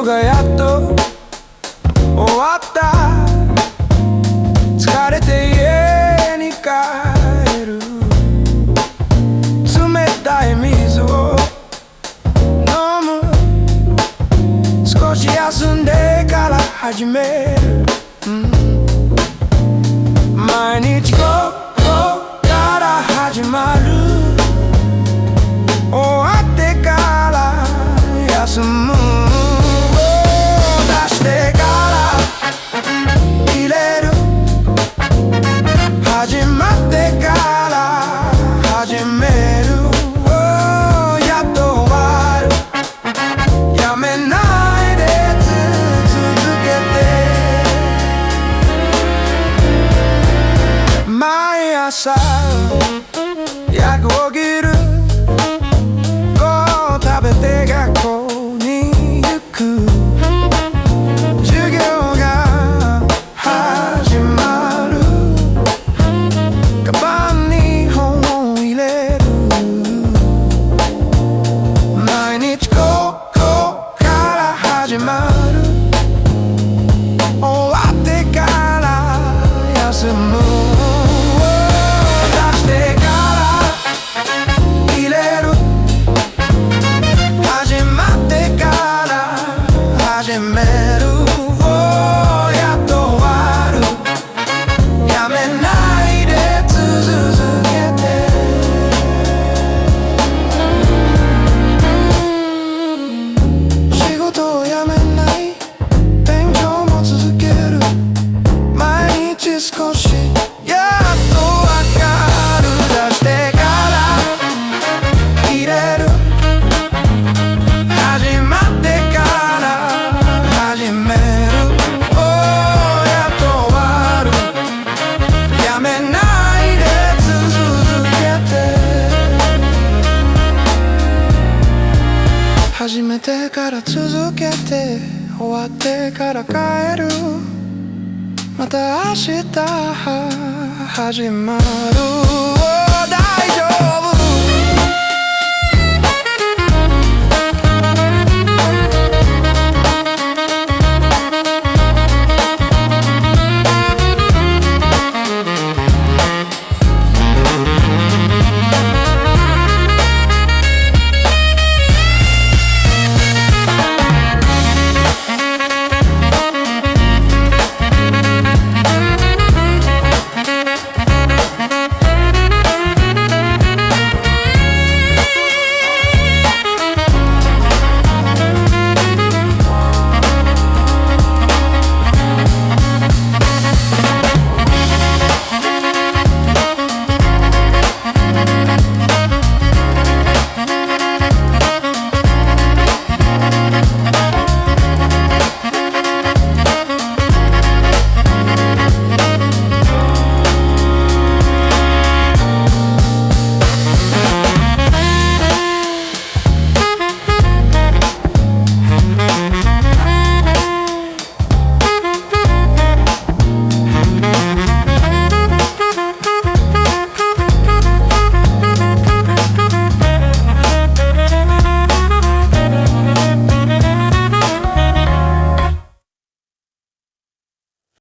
がやっと終わった。疲れて家に帰る。冷たい水を飲む。少し休んでから始める。毎日ここから始まる。終わってから休む。始まってから始める。やっと終わる。やめないで続けて。毎朝役を切る。ご飯を食べて学校に行く。授業が始まる。カバンに本を入れる。毎日ここから始まる。終わってから休む。出してから入れる。始まってから始める。やっと終わる。やめないで仕事を辞めない。勉強も続ける。毎日少しやっとわかる。出してから入れる。始まってから始める。やっと終わる。やめないで続けて。始めてから続けて。終わってから帰る。また明日始まる。